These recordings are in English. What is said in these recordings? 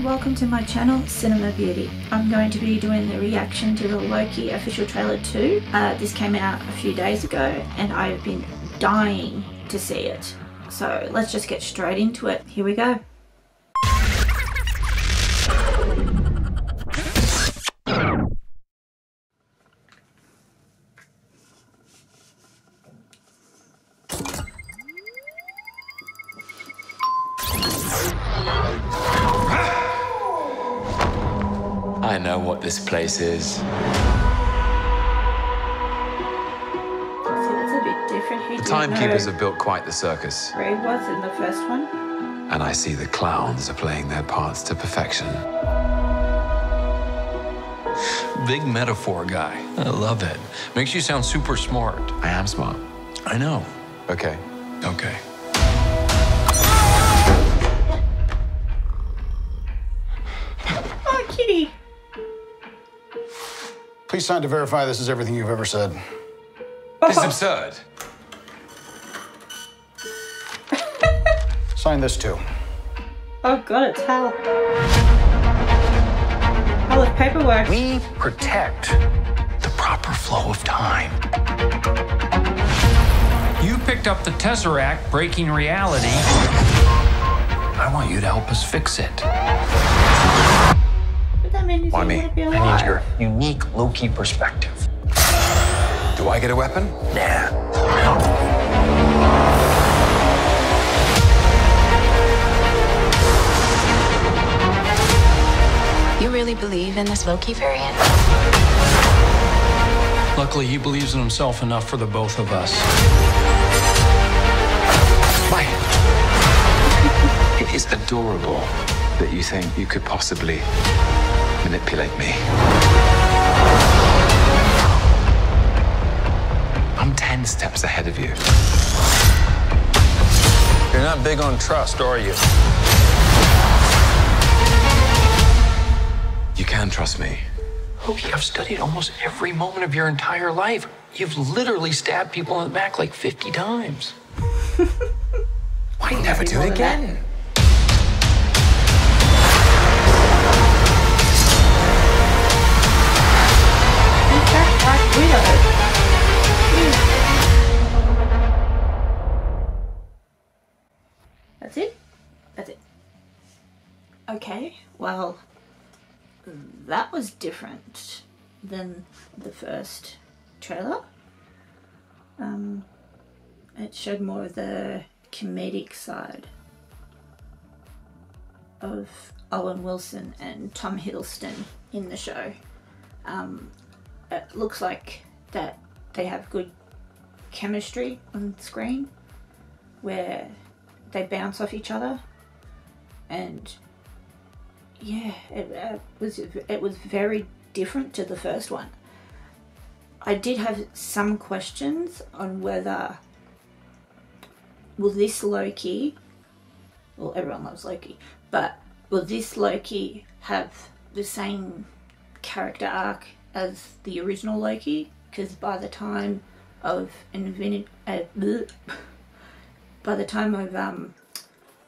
welcome to my channel, Cinema Beauty. I'm going to be doing the reaction to the Loki official trailer 2. This came out a few days ago and I've been dying to see it. So let's just get straight into it. Here we go. I know what this place is. See, that's a bit different. The timekeepers have built quite the circus. Ray was in the first one. And I see the clowns are playing their parts to perfection. Big metaphor guy. I love it. Makes you sound super smart. I am smart. I know. Okay. Okay. Oh, kitty. Please sign to verify this is everything you've ever said. This is absurd. Sign this too. Oh god, it's hell. Hell of paperwork. We protect the proper flow of time. You picked up the Tesseract breaking reality. I want you to help us fix it. But that means Why you me? want to be I alive. need your unique Loki perspective. Do I get a weapon? Nah. You really believe in this Loki variant? Luckily, he believes in himself enough for the both of us. Why? It is adorable that you think you could possibly manipulate me. I'm 10 steps ahead of you. You're not big on trust, are you? You can trust me. Loki, I've studied almost every moment of your entire life. You've literally stabbed people in the back like 50 times. Why never do it again? That's it? That's it. Okay, well, that was different than the first trailer. It showed more of the comedic side of Owen Wilson and Tom Hiddleston in the show. It looks like that they have good chemistry on screen where they bounce off each other, and yeah, it was very different to the first one. I did have some questions on whether will this Loki, well, everyone loves Loki, but will this Loki have the same character arc as the original Loki? Because by the time of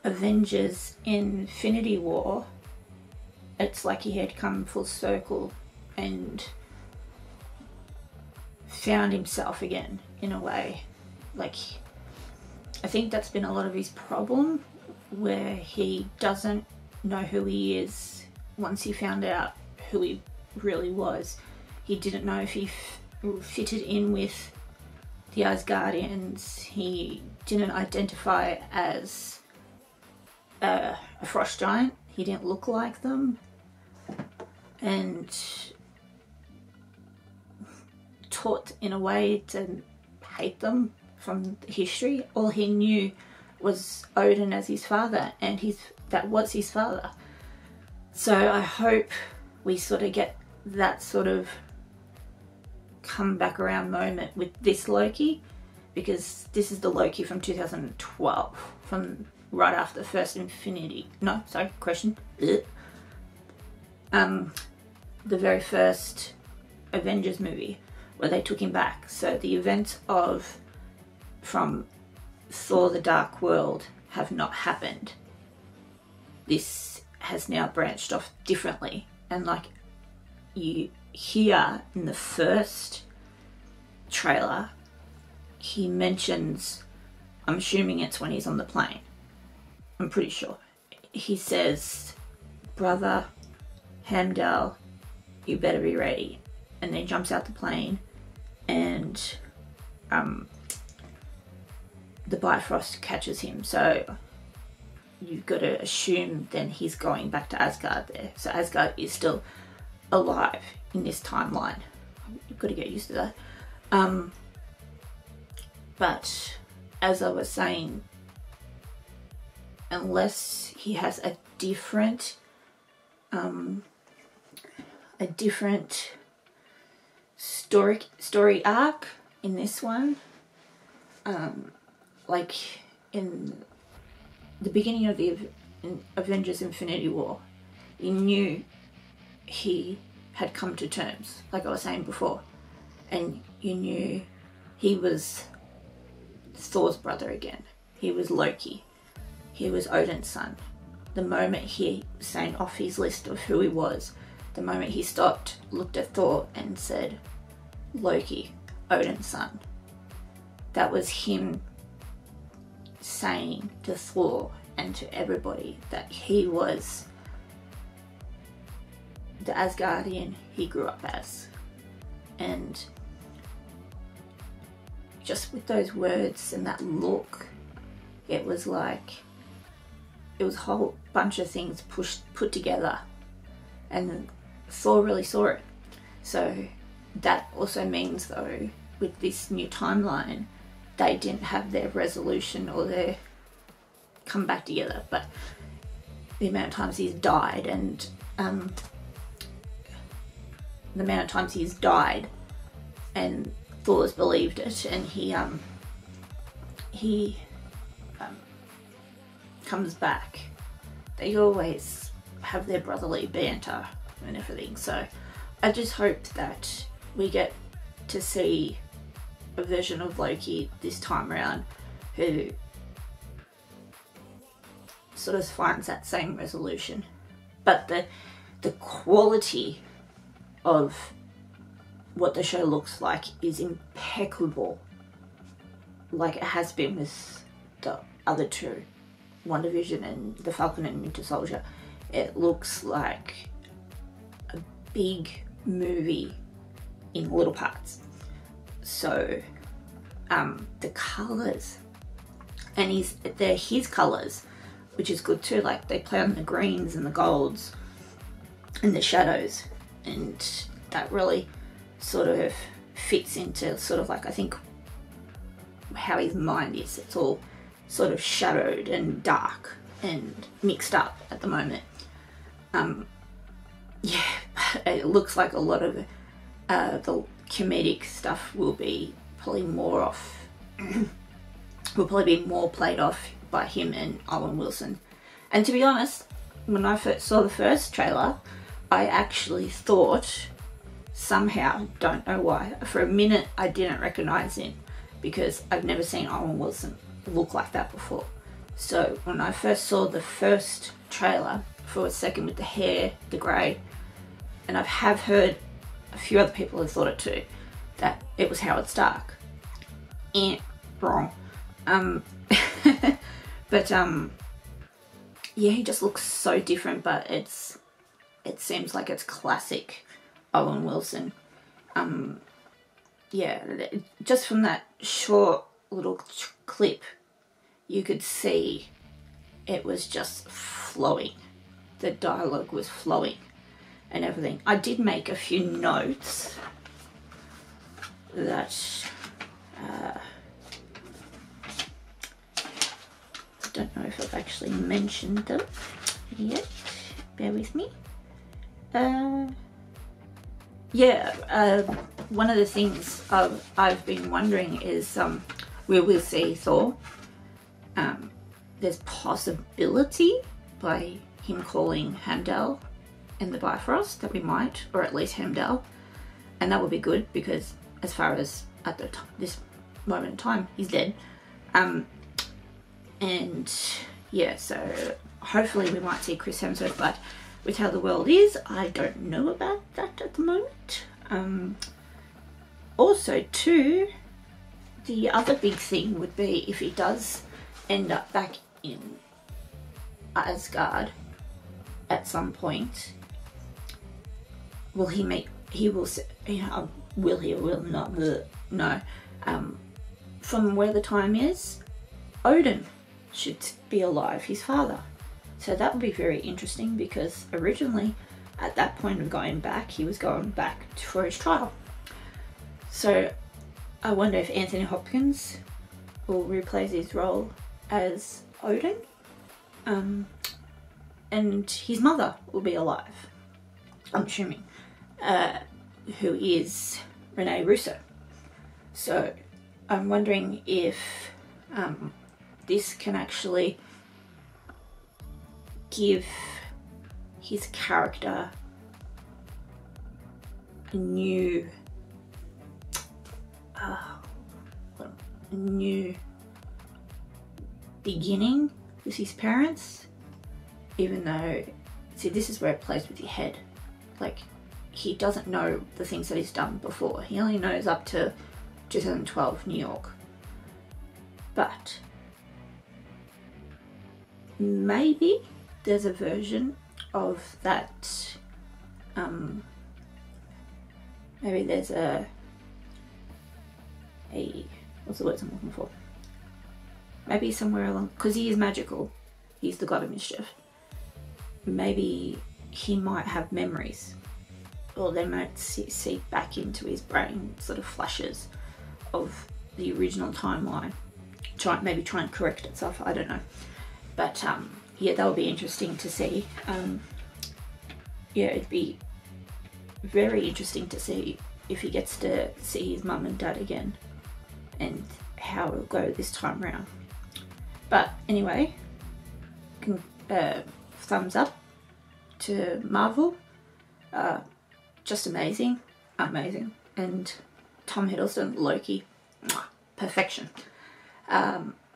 Avengers Infinity War, it's like he had come full circle and found himself again in a way. Like, I think that's been a lot of his problem, where he doesn't know who he is. Once he found out who he really was, he didn't know if he fitted in with the Asgardians. He didn't identify as a frost giant. He didn't look like them, and taught in a way to hate them from history. All he knew was Odin as his father, and that was his father. So I hope we sort of get that sort of come back around moment with this Loki, because this is the Loki from 2012, from right after the first the very first Avengers movie, where they took him back. So the events from Thor: The Dark World have not happened. This has now branched off differently. And like you hear in the first trailer, he mentions, I'm assuming it's when he's on the plane, I'm pretty sure, he says, brother Hamdall, you better be ready. And then jumps out the plane, and the Bifrost catches him. So you've got to assume then he's going back to Asgard there. So Asgard is still alive in this timeline. You've got to get used to that. But as I was saying, unless he has a different story arc in this one, like in the beginning of the Avengers Infinity War, you knew he had come to terms, like I was saying before, and you knew he was Thor's brother again. He was Loki. He was Odin's son. The moment he signed off his list of who he was, the moment he stopped, looked at Thor and said, Loki, Odin's son. That was him saying to Thor and to everybody that he was the Asgardian he grew up as. And just with those words and that look, it was like, it was a whole bunch of things put together, and Thor really saw it. So that also means, though, with this new timeline, they didn't have their resolution or their come back together, but the amount of times he's died, and the amount of times he's died and Thor's believed it, and he comes back. They always have their brotherly banter and everything. So I just hope that we get to see a version of Loki this time around who sort of finds that same resolution. But the quality of what the show looks like is impeccable, like it has been with the other two, WandaVision and The Falcon and Winter Soldier. It looks like a big movie in little parts. So the colours, and they're his colours, which is good too. Like they play on the greens and the golds and the shadows, and that really sort of fits into sort of like, I think, how his mind is. It's all sort of shadowed and dark and mixed up at the moment. Yeah, it looks like a lot of the comedic stuff will be probably more off, will probably be more played off by him and Owen Wilson. And to be honest, when I first saw the first trailer, I actually thought, somehow, don't know why, for a minute I didn't recognise him, because I've never seen Owen Wilson look like that before. So when I first saw the first trailer, for a second, with the hair, the grey, and I have heard a few other people have thought it too, that it was Howard Stark. Wrong. But yeah, he just looks so different, but it seems like it's classic Owen Wilson. Yeah, just from that short little clip, you could see it was just flowing. The dialogue was flowing and everything. I did make a few notes that I don't know if I've actually mentioned them yet. Bear with me. Yeah, one of the things I've been wondering is we will see Thor. There's possibility by him calling Heimdall and the Bifrost that we might, or at least Heimdall, and that would be good, because as far as at this moment in time, he's dead. And yeah, so hopefully we might see Chris Hemsworth, but with how the world is, I don't know about that at the moment. Also too, the other big thing would be if he does end up back in Asgard at some point, will he meet, will he or will not, no, from where the time is, Odin should be alive, his father. So that would be very interesting, because originally at that point of going back, he was going back for his trial. So I wonder if Anthony Hopkins will replace his role as Odin, and his mother will be alive, I'm assuming, who is Renee Russo. So I'm wondering if this can actually give his character a new beginning with his parents, even though, see, this is where it plays with your head. Like, he doesn't know the things that he's done before. He only knows up to 2012 New York. But maybe there's a version of that, maybe there's a what's the words I'm looking for? Maybe somewhere along, because he is magical, he's the God of Mischief. Maybe he might have memories, or they might seep back into his brain, sort of flashes of the original timeline. Maybe try and correct itself, I don't know. But yeah, that would be interesting to see. Yeah, it'd be very interesting to see if he gets to see his mum and dad again, and how it'll go this time round. But anyway, thumbs up to Marvel. Just amazing, amazing. And Tom Hiddleston, Loki, perfection.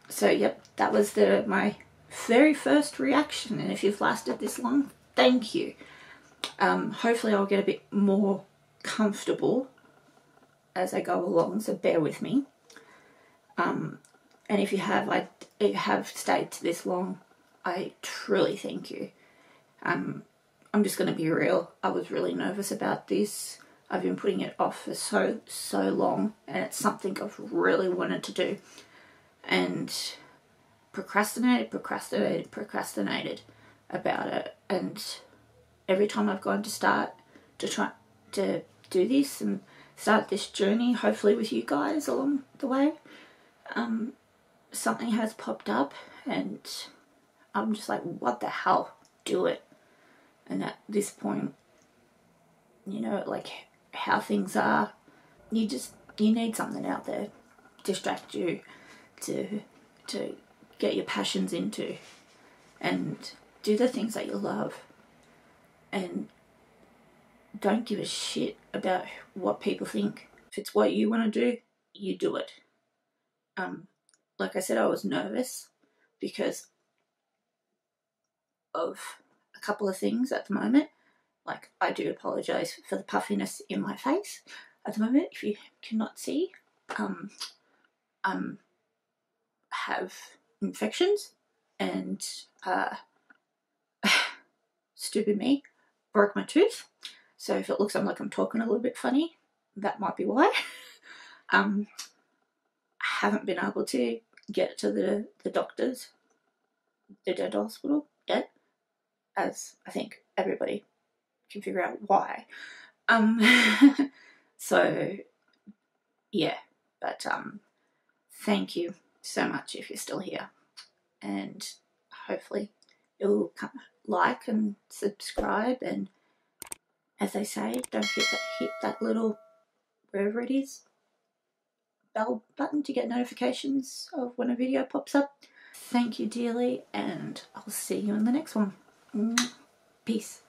So yep, that was my very first reaction, and if you've lasted this long, thank you. Hopefully I'll get a bit more comfortable as I go along, so bear with me. And if you have stayed to this long, I truly thank you. I'm just going to be real. I was really nervous about this. I've been putting it off for so long, and it's something I've really wanted to do, and procrastinated about it. And every time I've gone to start to try to do this and start this journey, hopefully with you guys along the way, something has popped up, and I'm just like, what the hell, do it. And at this point, you know, like how things are, you need something out there, distract you, to get your passions into, and do the things that you love, and don't give a shit about what people think. If it's what you want to do, you do it. Like I said, I was nervous because of a couple of things at the moment. Like, I do apologise for the puffiness in my face at the moment, if you cannot see. Have infections, and stupid me, broke my tooth. So if it looks like I'm talking a little bit funny, that might be why. I haven't been able to get to the doctors, the dental hospital yet, as I think everybody can figure out why. So yeah, but thank you so much if you're still here, and hopefully you'll like and subscribe, and as they say, don't forget to hit that little, wherever it is, bell button to get notifications of when a video pops up. Thank you dearly, and I'll see you in the next one. Peace.